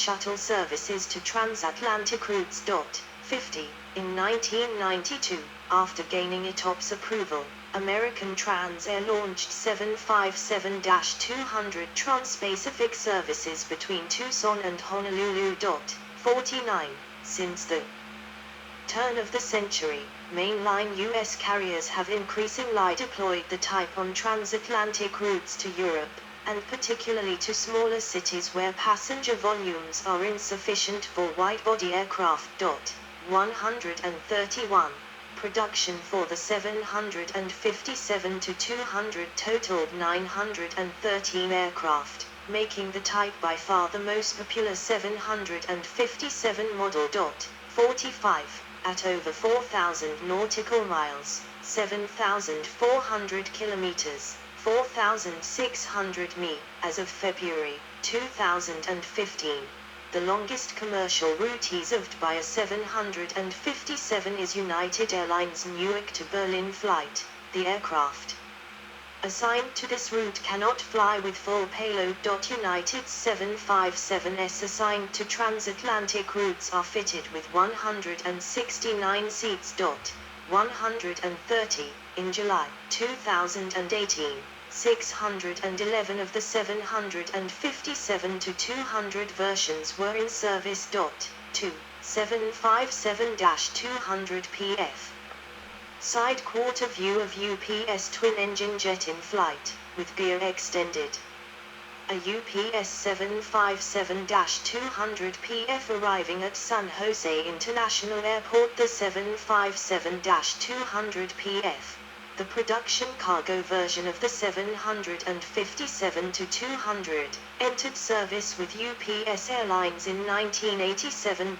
shuttle services to transatlantic routes. 50. In 1992, after gaining ETOPS approval, American Transair launched 757-200 Trans-Pacific services between Tucson and Honolulu. 49. Since the turn of the century, mainline U.S. carriers have increasingly deployed the type on transatlantic routes to Europe, and particularly to smaller cities where passenger volumes are insufficient for wide-body aircraft. 131. Production for the 757-200 totaled 913 aircraft, making the type by far the most popular 757 model. 45. At over 4,000 nautical miles, 7,400 kilometers, 4,600 mi, as of February 2015. The longest commercial route served by a 757 is United Airlines Newark to Berlin flight. The aircraft assigned to this route cannot fly with full payload. United's 757s assigned to transatlantic routes are fitted with 169 seats. 130. In July 2018, 611 of the 757-200 versions were in service. 2. 757-200 PF. Side quarter view of UPS twin-engine jet in flight, with gear extended. A UPS 757-200 PF arriving at San Jose International Airport. The 757-200 PF, the production cargo version of the 757-200, entered service with UPS Airlines in 1987.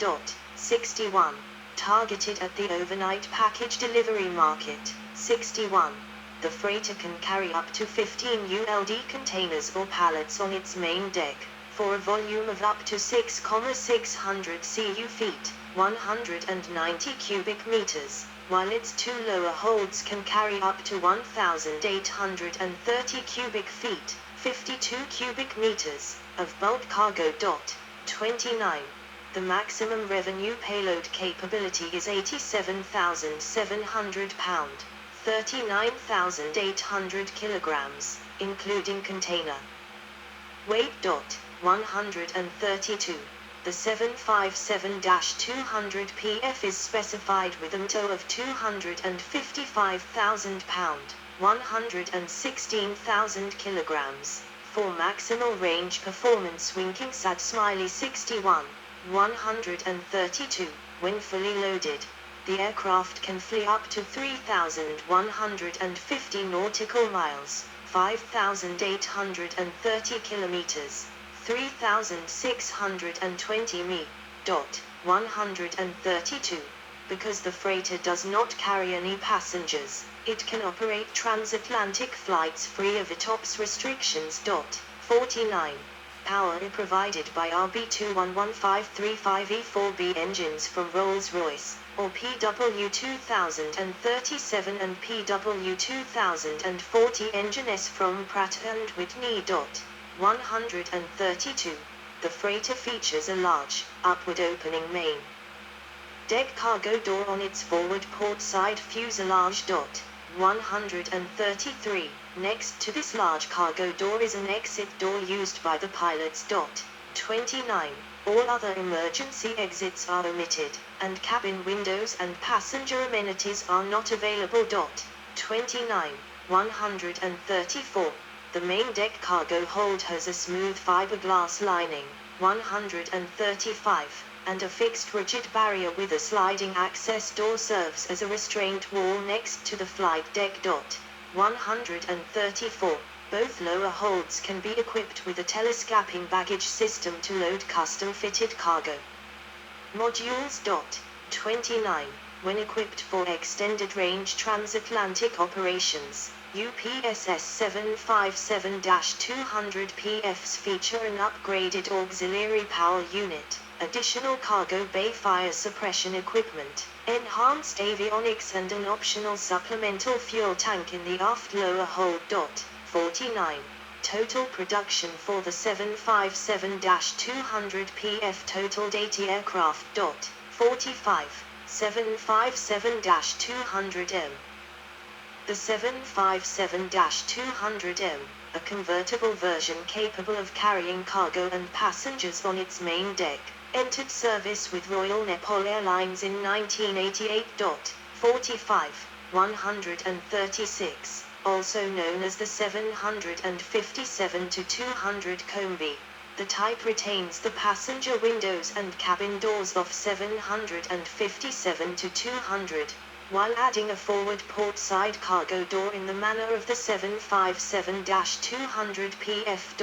61. Targeted at the overnight package delivery market. 61. The freighter can carry up to 15 ULD containers or pallets on its main deck, for a volume of up to 6,600 cu feet, 190 cubic meters, while its two lower holds can carry up to 1,830 cubic feet, 52 cubic meters, of bulk cargo. 29. The maximum revenue payload capability is 87,700 pound, 39,800 kilograms, including container weight. 132. The 757-200 PF is specified with a MTO of 255,000 pound, 116,000 kilograms, for maximal range performance. Winking Sad Smiley. 61. 132. When fully loaded, the aircraft can fly up to 3,150 nautical miles, 5,830 kilometers, 3,620 mi. 132. Because the freighter does not carry any passengers, it can operate transatlantic flights free of ETOPS restrictions. 49. Power provided by RB211-535E4B engines from Rolls-Royce, or PW2037 and PW2040 engines from Pratt & Whitney. 132. The freighter features a large, upward opening main deck cargo door on its forward port side fuselage. 133. Next to this large cargo door is an exit door used by the pilots. 29. All other emergency exits are omitted, and cabin windows and passenger amenities are not available. 29. 134. The main deck cargo hold has a smooth fiberglass lining. 135. And a fixed rigid barrier with a sliding access door serves as a restraint wall next to the flight deck. 134. Both lower holds can be equipped with a telescoping baggage system to load custom-fitted cargo modules. 29. When equipped for extended range transatlantic operations, UPSS 757-200 PFs feature an upgraded auxiliary power unit, additional cargo bay fire suppression equipment, enhanced avionics and an optional supplemental fuel tank in the aft lower hold. 49. Total production for the 757-200 totaled 80 aircraft. 45 757-200M. The 757-200M, a convertible version capable of carrying cargo and passengers on its main deck, entered service with Royal Nepal Airlines in 1988. 45 136, also known as the 757-200 Combi. The type retains the passenger windows and cabin doors of 757-200, while adding a forward port side cargo door in the manner of the 757-200 PF.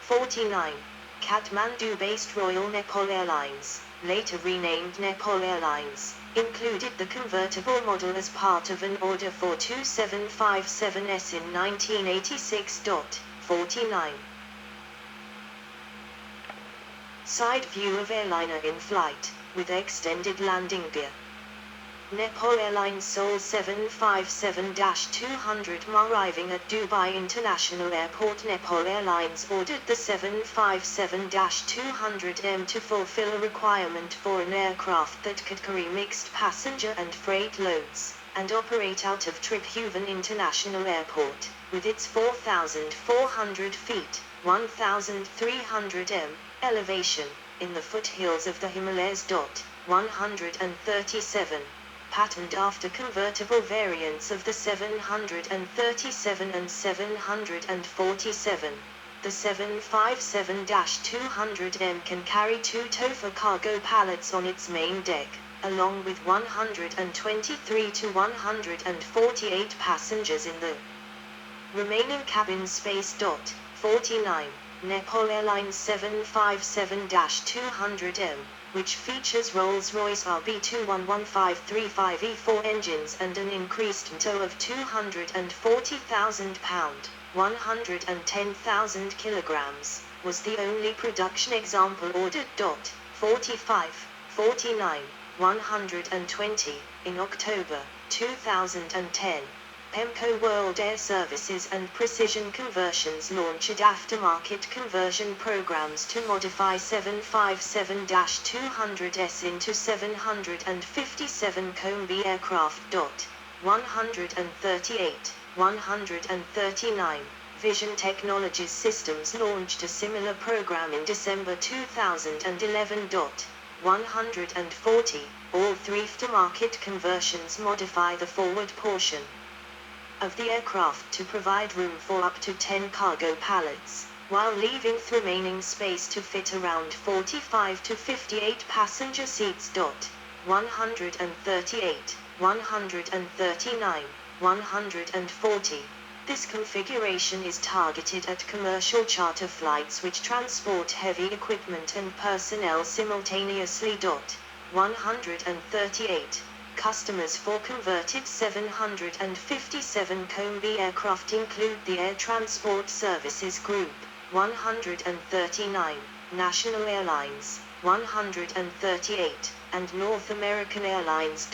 49. Kathmandu-based Royal Nepal Airlines, later renamed Nepal Airlines, included the convertible model as part of an order for two 757s in 1986. 49. Side view of airliner in flight, with extended landing gear. Nepal Airlines Seoul 757-200 arriving at Dubai International Airport. Nepal Airlines ordered the 757-200M to fulfill a requirement for an aircraft that could carry mixed passenger and freight loads, and operate out of Tribhuvan International Airport, with its 4,400 feet, 1,300 m, elevation, in the foothills of the Himalayas. 137. Patterned after convertible variants of the 737 and 747. The 757-200M can carry two TOFA cargo pallets on its main deck, along with 123 to 148 passengers in the remaining cabin space. 49. Nepal Airlines 757-200M, which features Rolls-Royce RB211-535E4 engines and an increased tow of 240,000 pounds, 110,000 kilograms, was the only production example ordered. 45, 49, 120, in October 2010. PEMCO World Air Services and Precision Conversions launched aftermarket conversion programs to modify 757-200s into 757 Combi aircraft. 138, 139. Vision Technologies Systems launched a similar program in December 2011. 140. All three aftermarket conversions modify the forward portion of the aircraft to provide room for up to 10 cargo pallets, while leaving remaining space to fit around 45 to 58 passenger seats. 138, 139, 140. This configuration is targeted at commercial charter flights which transport heavy equipment and personnel simultaneously. 138. Customers for converted 757 Combi aircraft include the Air Transport Services Group, 139, National Airlines, 138, and North American Airlines.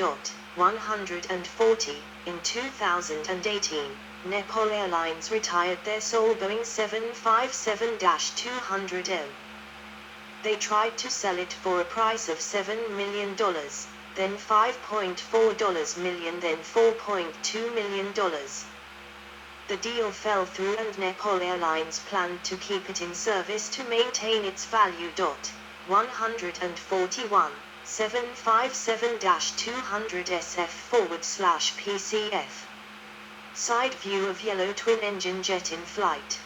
140. In 2018, Nepal Airlines retired their sole Boeing 757-200M. They tried to sell it for a price of $7 million. Then $5.4 million, then $4.2 million. The deal fell through and Nepal Airlines planned to keep it in service to maintain its value. 141, 757-200SF/PCF. Side view of yellow twin-engine jet in flight.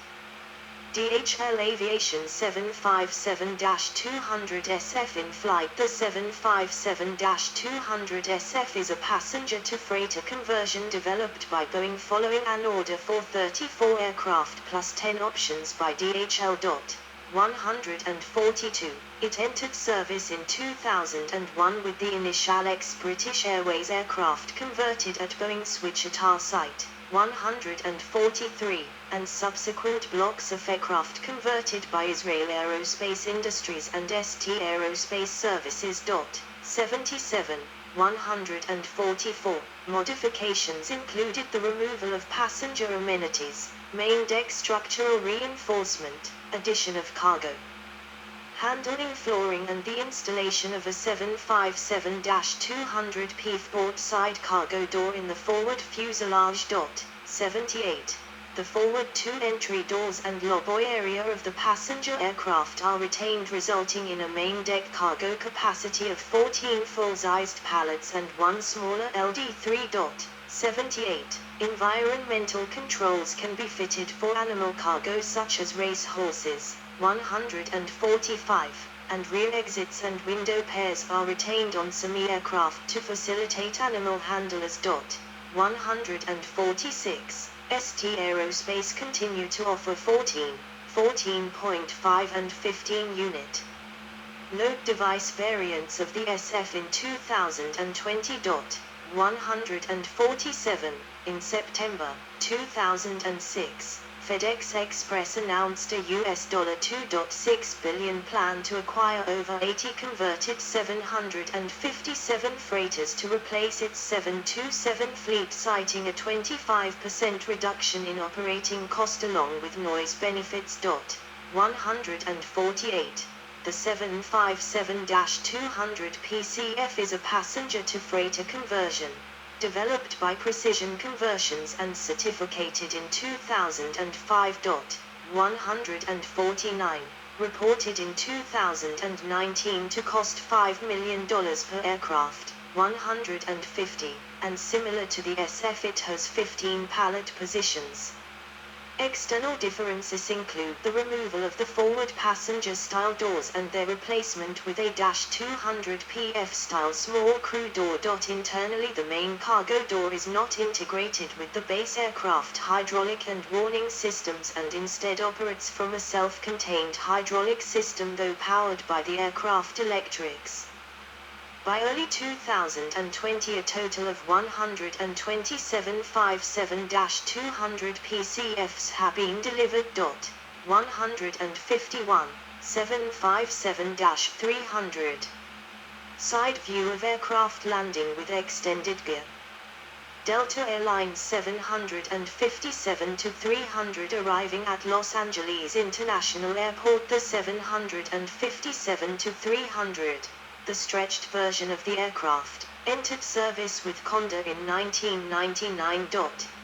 DHL Aviation 757-200SF in flight. The 757-200SF is a passenger-to-freighter conversion developed by Boeing following an order for 34 aircraft plus 10 options by DHL. 142. It entered service in 2001 with the initial ex-British Airways aircraft converted at Boeing's Wichita site. 143, and subsequent blocks of aircraft converted by Israel Aerospace Industries and ST Aerospace Services. 77, 144. Modifications included the removal of passenger amenities, main deck structural reinforcement, addition of cargo handling flooring and the installation of a 757-200 port side cargo door in the forward fuselage. 78. The forward two entry doors and lobby area of the passenger aircraft are retained, resulting in a main deck cargo capacity of 14 full-sized pallets and one smaller LD3. 78. Environmental controls can be fitted for animal cargo such as race horses. 145, and rear exits and window pairs are retained on semi-aircraft to facilitate animal handlers. 146. ST Aerospace continue to offer 14, 14.5 and 15 unit load device variants of the SF in 2020. 147. In September 2006, FedEx Express announced a $2.6 billion plan to acquire over 80 converted 757 freighters to replace its 727 fleet, citing a 25% reduction in operating cost along with noise benefits. 148. The 757-200 PCF is a passenger-to-freighter conversion, developed by Precision Conversions and certificated in 2005. 149. Reported in 2019 to cost $5 million per aircraft. 150. And similar to the SF, it has 15 pallet positions. External differences include the removal of the forward passenger-style doors and their replacement with a -200 PF-style small crew door. Internally, the main cargo door is not integrated with the base aircraft hydraulic and warning systems and instead operates from a self-contained hydraulic system, though powered by the aircraft electrics. By early 2020, a total of 127 57-200 PCFs have been delivered. 151. 757-300. Side view of aircraft landing with extended gear. Delta Airlines 757-300 arriving at Los Angeles International Airport. The 757-300. The stretched version of the aircraft, entered service with Conda in 1999.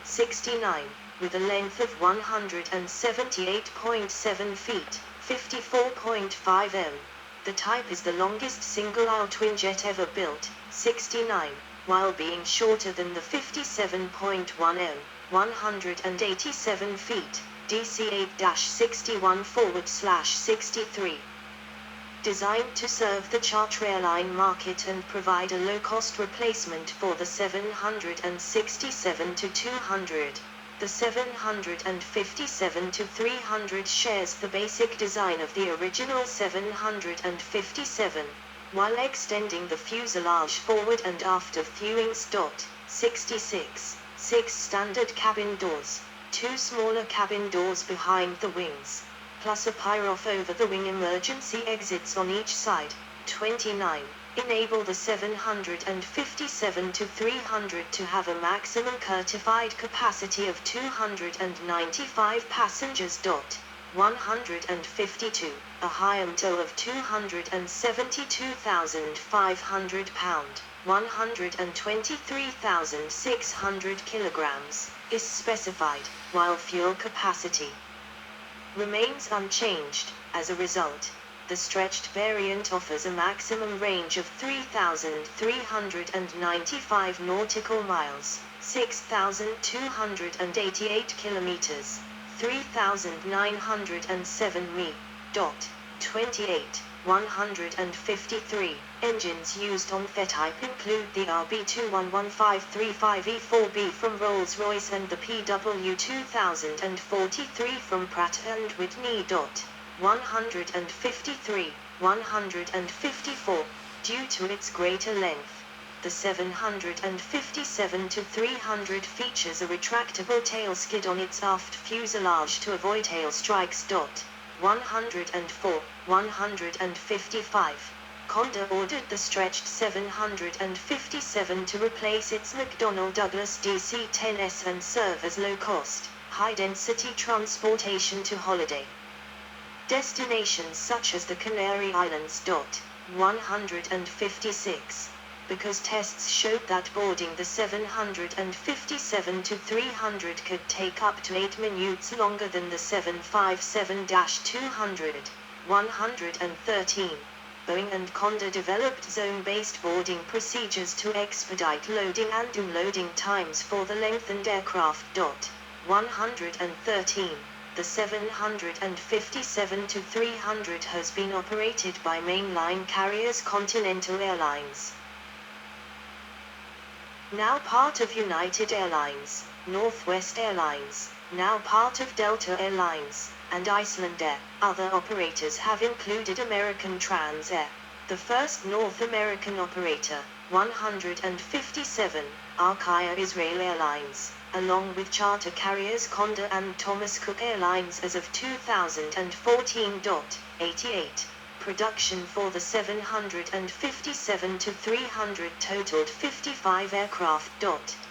69, with a length of 178.7 feet, 54.5 m. The type is the longest single-aisle twinjet ever built. 69, while being shorter than the 57.1 m, 187 feet, DC-8-61/63. Designed to serve the charter airline market and provide a low-cost replacement for the 767-200. The 757-300 shares the basic design of the original 757, while extending the fuselage forward and after viewings. 66. 6 standard cabin doors, 2 smaller cabin doors behind the wings, plus a pyroff over the wing emergency exits on each side. 29. Enable the 757-300 to have a maximum certified capacity of 295 passengers. 152. A high tow of 272,500 pound, 123,600 kilograms, is specified, while fuel capacity remains unchanged. As a result, the stretched variant offers a maximum range of 3,395 nautical miles, 6,288 kilometers, 3,907 mi. 28. 153. Engines used on the type include the RB211-535E4B from Rolls-Royce and the PW2043 from Pratt & Whitney. 153. 154. Due to its greater length, the 757-300 features a retractable tail skid on its aft fuselage to avoid tail strikes. 104. 155. Condor ordered the stretched 757 to replace its McDonnell Douglas DC-10S and serve as low-cost, high-density transportation to holiday destinations such as the Canary Islands. 156. Because tests showed that boarding the 757 to 300 could take up to 8 minutes longer than the 757-200. 113. Boeing and Condor developed zone-based boarding procedures to expedite loading and unloading times for the lengthened aircraft. 113. The 757 to 300 has been operated by mainline carriers Continental Airlines, now part of United Airlines, Northwest Airlines, now part of Delta Air Lines, and Icelandair. Other operators have included American Transair, the first North American operator. 157, Archaea Israel Airlines, along with charter carriers Condor and Thomas Cook Airlines as of 2014. 88. Production for the 757 to 300 totaled 55 aircraft.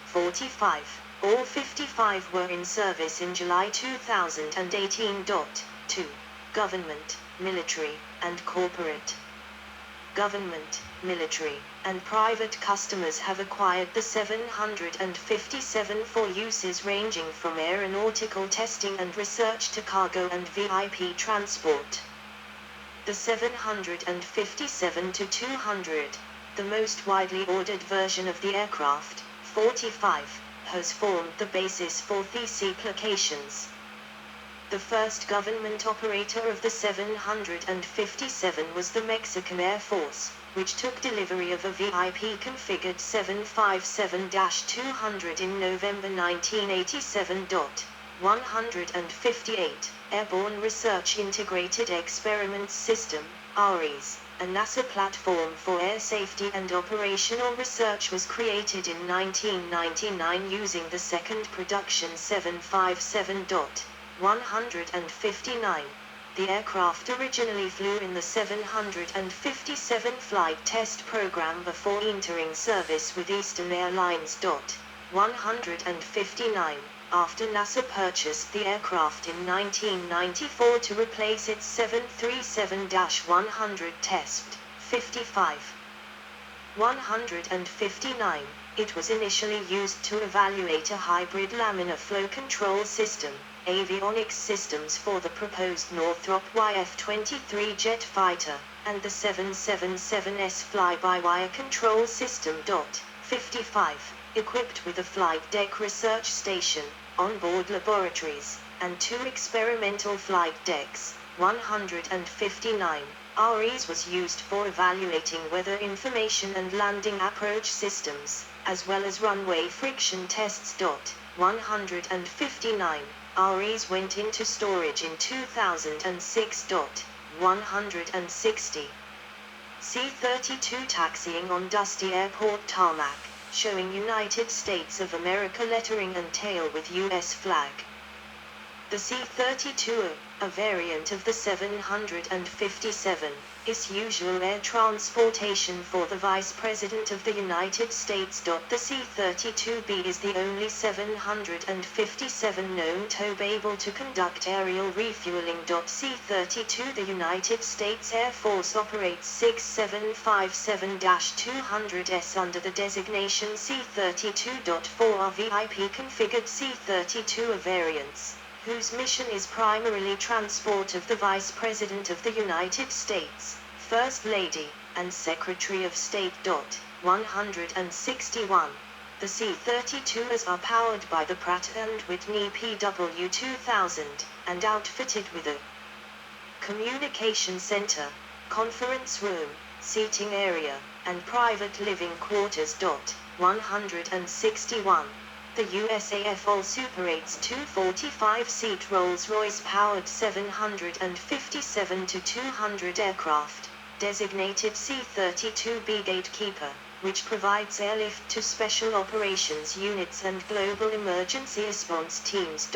45. All 55 were in service in July 2018. 2. Government, military, and corporate. Government, military, and private customers have acquired the 757 for uses ranging from aeronautical testing and research to cargo and VIP transport. The 757 to 200, the most widely ordered version of the aircraft, 45, has formed the basis for these applications. The first government operator of the 757 was the Mexican Air Force, which took delivery of a VIP-configured 757-200 in November 1987. 158. Airborne Research Integrated Experiments System, ARES, a NASA platform for air safety and operational research, was created in 1999 using the second production 757. 159. The aircraft originally flew in the 757 flight test program before entering service with Eastern Airlines. 159. After NASA purchased the aircraft in 1994 to replace its 737-100 test. 55. 159. It was initially used to evaluate a hybrid laminar flow control system, avionics systems for the proposed Northrop YF-23 jet fighter, and the 777's fly-by-wire control system. 55. Equipped with a flight deck research station, onboard laboratories, and 2 experimental flight decks. 159. ARES was used for evaluating weather information and landing approach systems, as well as runway friction tests. 159. ARES went into storage in 2006. 160. C-32 taxiing on dusty airport tarmac, showing United States of America lettering and tail with U.S. flag. The C-32, a variant of the 757, is usual air transportation for the Vice President of the United States. The C-32B is the only 757 known to be able to conduct aerial refueling. C-32 The United States Air Force operates 6757-200S under the designation C-32.4 are VIP-configured C-32 variants, whose mission is primarily transport of the Vice President of the United States, First Lady, and Secretary of State. 161. The C-32s are powered by the Pratt & Whitney PW2000, and outfitted with a communication center, conference room, seating area, and private living quarters. 161. The USAF also operates 2 45-seat Rolls-Royce powered 757-200 aircraft, designated C-32B Gatekeeper, which provides airlift to Special Operations Units and Global Emergency Response Teams.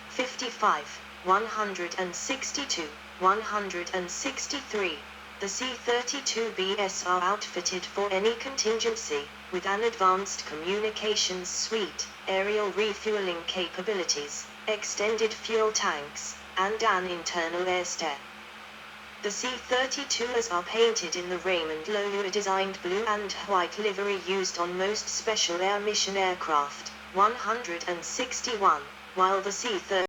55. 162. 163. The C-32Bs are outfitted for any contingency, with an advanced communications suite, aerial refueling capabilities, extended fuel tanks, and an internal airstair. The C-32s are painted in the Raymond Loewy-designed blue and white livery used on most special air mission aircraft, 161, while the C-30